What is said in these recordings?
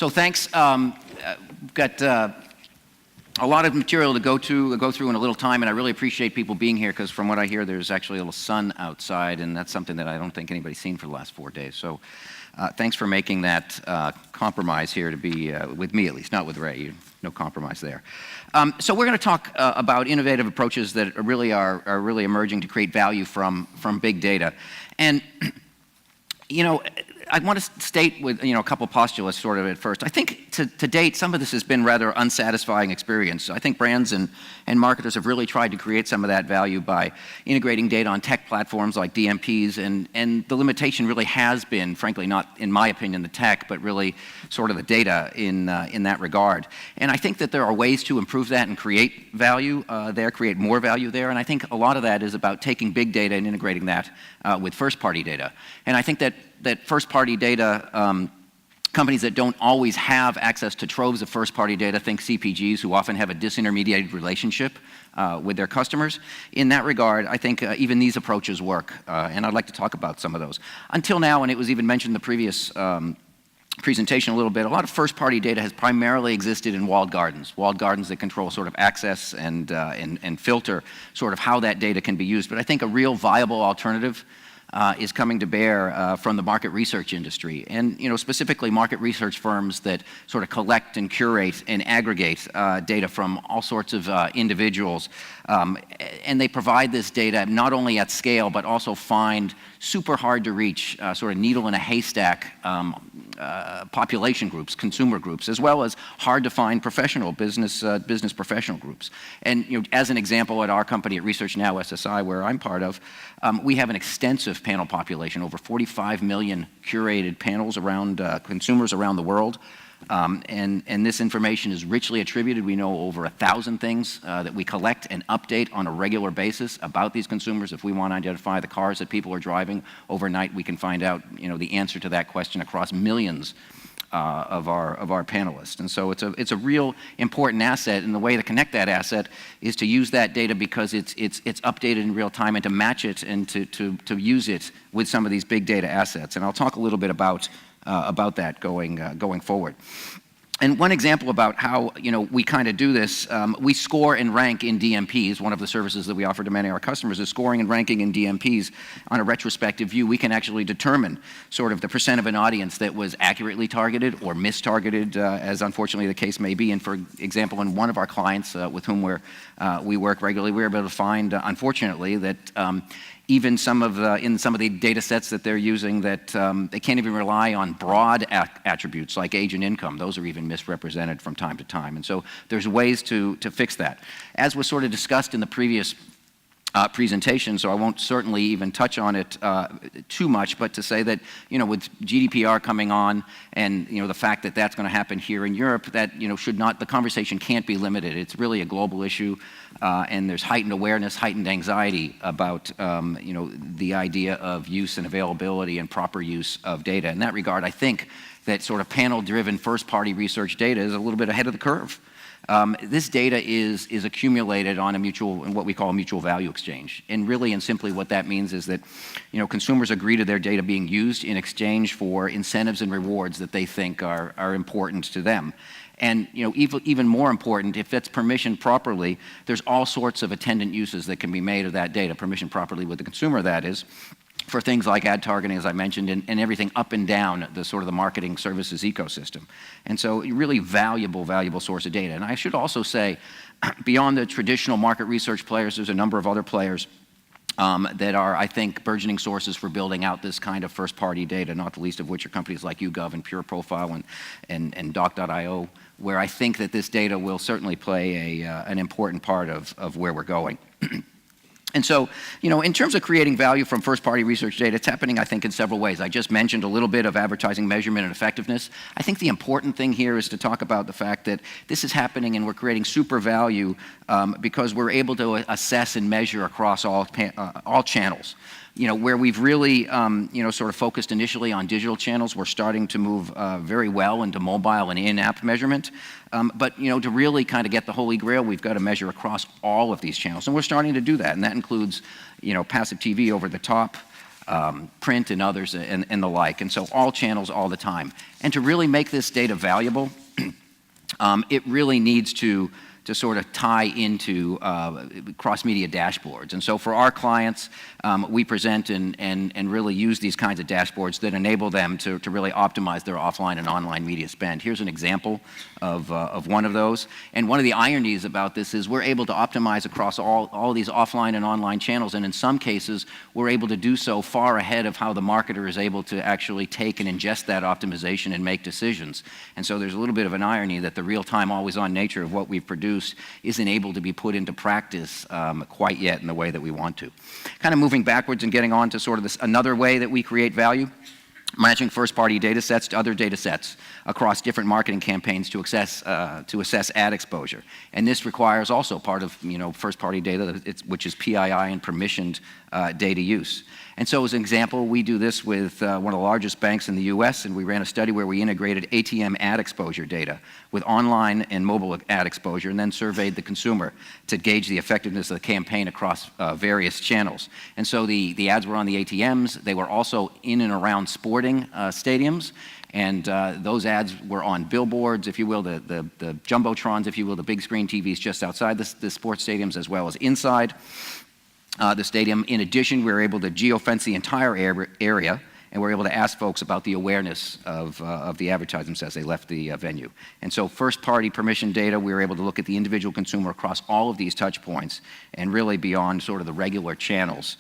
So thanks. Got a lot of material to go through in a little time, and I really appreciate people being here because from what I hear, there's actually a little sun outside, and that's something that I don't think anybody's seen for the last 4 days. So thanks for making that compromise here to be with me, at least, not with Ray. No compromise there. So we're going to talk about innovative approaches that are really emerging to create value from big data. And I want to state with a couple postulates sort of at first. I think to date some of this has been rather unsatisfying experience. I think brands and marketers have really tried to create some of that value by integrating data on tech platforms like DMPs, and the limitation really has been, frankly, not in my opinion the tech, but really sort of the data in that regard. And I think that there are ways to improve that and create value there, create more value there. And I think a lot of that is about taking big data and integrating that with first-party data. And I think that first-party data, companies that don't always have access to troves of first-party data, think CPGs who often have a disintermediated relationship with their customers. In that regard, I think even these approaches work, and I'd like to talk about some of those. Until now, and it was even mentioned in the previous presentation a little bit, a lot of first-party data has primarily existed in walled gardens that control sort of access and filter sort of how that data can be used. But I think a real viable alternative is coming to bear from the market research industry, and specifically market research firms that sort of collect and curate and aggregate data from all sorts of individuals, and they provide this data not only at scale but also find super hard to reach sort of needle in a haystack population groups, consumer groups, as well as hard to find business professional groups. And as an example, at our company at Research Now SSI, where I'm part of, we have an extensive panel population, over 45 million curated panels around consumers around the world. And this information is richly attributed. We know over 1,000 things that we collect and update on a regular basis about these consumers. If we want to identify the cars that people are driving overnight, we can find out the answer to that question across millions of our panelists. And so it's a real important asset, and the way to connect that asset is to use that data because it's updated in real time, and to match it and to use it with some of these big data assets. And I'll talk a little bit about that going forward. And one example about how we kind of do this, we score and rank in DMPs. One of the services that we offer to many of our customers is scoring and ranking in DMPs. On a retrospective view, we can actually determine sort of the percent of an audience that was accurately targeted or mistargeted, as unfortunately the case may be. And for example, in one of our clients with whom we work regularly, we were able to find, unfortunately, that even in some of the data sets that they're using, that they can't even rely on broad attributes like age and income. Those are even misrepresented from time to time. And so there's ways to fix that. As was sort of discussed in the previous presentation, so I won't certainly even touch on it too much, but to say that with GDPR coming on, and the fact that that's going to happen here in Europe, that the conversation can't be limited. It's really a global issue, and there's heightened awareness, heightened anxiety about the idea of use and availability and proper use of data. In that regard, I think that sort of panel-driven first-party research data is a little bit ahead of the curve. This data is accumulated on what we call a mutual value exchange. And really and simply what that means is that consumers agree to their data being used in exchange for incentives and rewards that they think are important to them. And even more important, if that's permissioned properly, there's all sorts of attendant uses that can be made of that data, permissioned properly with the consumer, that is, for things like ad targeting, as I mentioned, and everything up and down the sort of the marketing services ecosystem. And so really valuable source of data. And I should also say, beyond the traditional market research players, there's a number of other players that are, I think, burgeoning sources for building out this kind of first-party data, not the least of which are companies like YouGov and Pure Profile and Doc.io, where I think that this data will certainly play an important part of where we're going. And so, in terms of creating value from first-party research data, it's happening, I think, in several ways. I just mentioned a little bit of advertising measurement and effectiveness. I think the important thing here is to talk about the fact that this is happening and we're creating super value because we're able to assess and measure across all channels. Where we've really, sort of focused initially on digital channels, we're starting to move very well into mobile and in-app measurement. But, to really kind of get the holy grail, we've got to measure across all of these channels. And we're starting to do that. And that includes, passive TV over the top, print and others and the like. And so all channels all the time. And to really make this data valuable, it really needs to sort of tie into cross-media dashboards. And so for our clients, we present and really use these kinds of dashboards that enable them to really optimize their offline and online media spend. Here's an example of one of those. And one of the ironies about this is we're able to optimize across all these offline and online channels, and in some cases, we're able to do so far ahead of how the marketer is able to actually take and ingest that optimization and make decisions. And so there's a little bit of an irony that the real-time, always-on nature of what we've produced isn't able to be put into practice quite yet in the way that we want to. Kind of moving backwards and getting on to sort of this another way that we create value, matching first-party data sets to other data sets across different marketing campaigns to assess ad exposure. And this requires also part of first-party data, which is PII and permissioned data use. And so as an example, we do this with one of the largest banks in the US, and we ran a study where we integrated ATM ad exposure data with online and mobile ad exposure, and then surveyed the consumer to gauge the effectiveness of the campaign across various channels. And so the ads were on the ATMs. They were also in and around sporting stadiums. And those ads were on billboards, if you will, the jumbotrons, if you will, the big screen TVs just outside the sports stadiums as well as inside the stadium. In addition, we were able to geofence the entire area, and we're able to ask folks about the awareness of the advertisements as they left the venue. And so first-party permission data, we were able to look at the individual consumer across all of these touch points and really beyond sort of the regular channels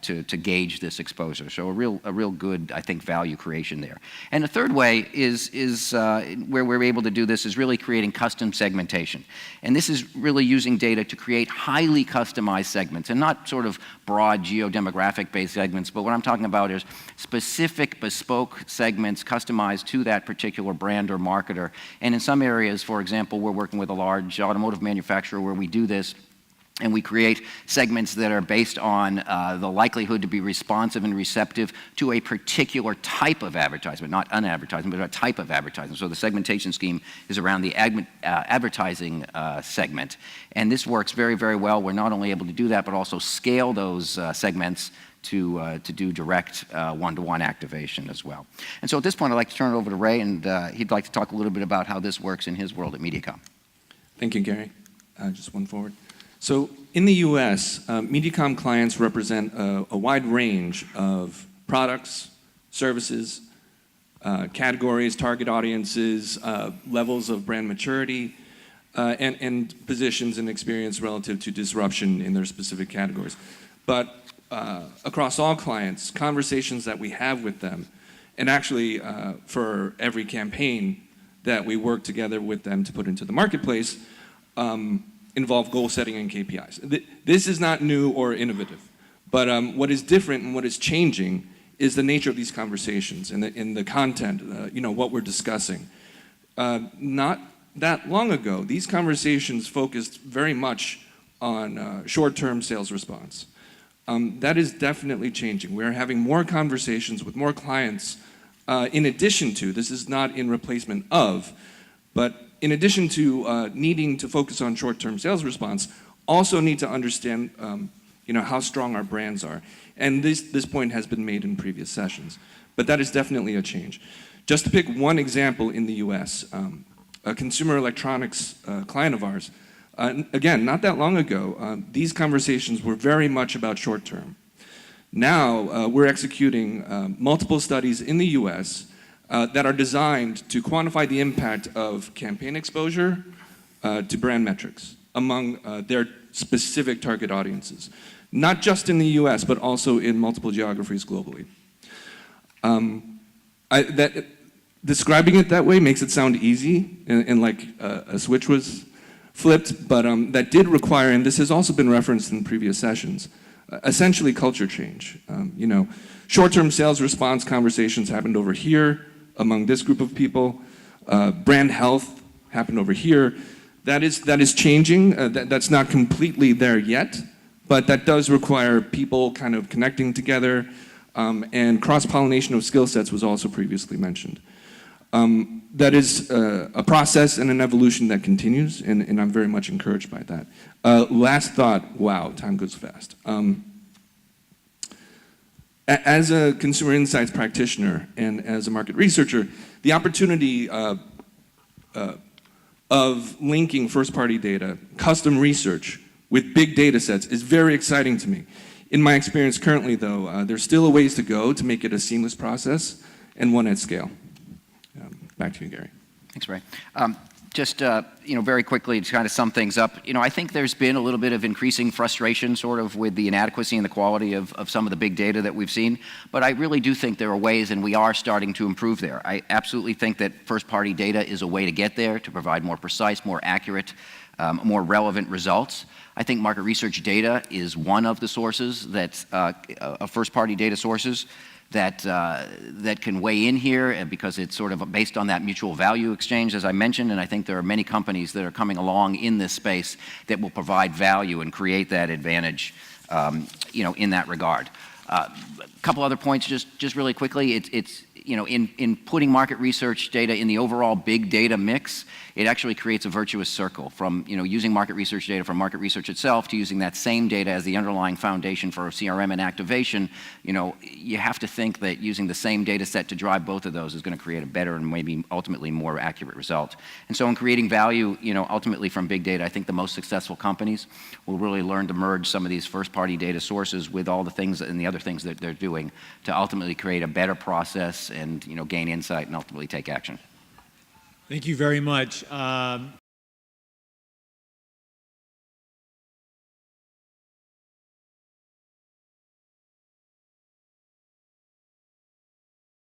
to gauge this exposure. So a real good, I think, value creation there. And the third way is where we're able to do this is really creating custom segmentation. And this is really using data to create highly customized segments, and not sort of broad geo-demographic-based segments, but what I'm talking about is specific bespoke segments customized to that particular brand or marketer. And in some areas, for example, we're working with a large automotive manufacturer where we do this, and we create segments that are based on the likelihood to be responsive and receptive to a particular type of advertisement, not an advertisement, but a type of advertisement. So the segmentation scheme is around the advertising segment. And this works very, very well. We're not only able to do that, but also scale those segments to do direct one-to-one activation as well. And so at this point, I'd like to turn it over to Ray, and he'd like to talk a little bit about how this works in his world at Mediacom. Thank you, Gary. Just one forward. So in the US, Mediacom clients represent a wide range of products, services, categories, target audiences, levels of brand maturity, and positions and experience relative to disruption in their specific categories. But across all clients, conversations that we have with them, and actually for every campaign that we work together with them to put into the marketplace, involve goal setting and KPIs. This is not new or innovative, but what is different and what is changing is the nature of these conversations and the content, what we're discussing. Not that long ago, these conversations focused very much on short-term sales response. That is definitely changing. We're having more conversations with more clients in addition to, this is not in replacement of, but in addition to needing to focus on short-term sales response, also need to understand how strong our brands are. And this point has been made in previous sessions. But that is definitely a change. Just to pick one example in the US, a consumer electronics client of ours, again, not that long ago, these conversations were very much about short-term. Now, we're executing multiple studies in the US that are designed to quantify the impact of campaign exposure to brand metrics among their specific target audiences, not just in the US, but also in multiple geographies globally. Describing it that way makes it sound easy and like a switch was flipped, but that did require, and this has also been referenced in previous sessions, essentially culture change. Short-term sales response conversations happened over here among this group of people. Brand health happened over here. That is changing. That's not completely there yet, but that does require people kind of connecting together, and cross-pollination of skill sets was also previously mentioned. That is a process and an evolution that continues, and I'm very much encouraged by that. Last thought, wow, time goes fast. As a consumer insights practitioner and as a market researcher, the opportunity of linking first-party data, custom research with big data sets is very exciting to me. In my experience currently, though, there's still a ways to go to make it a seamless process and one at scale. Back to you, Gary. Thanks, Ray. Just very quickly to kind of sum things up, I think there's been a little bit of increasing frustration sort of with the inadequacy and the quality of some of the big data that we've seen, but I really do think there are ways, and we are starting to improve there. I absolutely think that first-party data is a way to get there, to provide more precise, more accurate, more relevant results. I think market research data is one of the sources that, first-party data sources that can weigh in here because it's sort of based on that mutual value exchange, as I mentioned, and I think there are many companies that are coming along in this space that will provide value and create that advantage, in that regard. A couple other points, just really quickly. It's in putting market research data in the overall big data mix, it actually creates a virtuous circle from using market research data from market research itself to using that same data as the underlying foundation for CRM and activation. You have to think that using the same data set to drive both of those is going to create a better and maybe ultimately more accurate result. And so in creating value, ultimately from big data, I think the most successful companies will really learn to merge some of these first-party data sources with all the things and the other things that they're doing to ultimately create a better process and gain insight and ultimately take action. Thank you very much.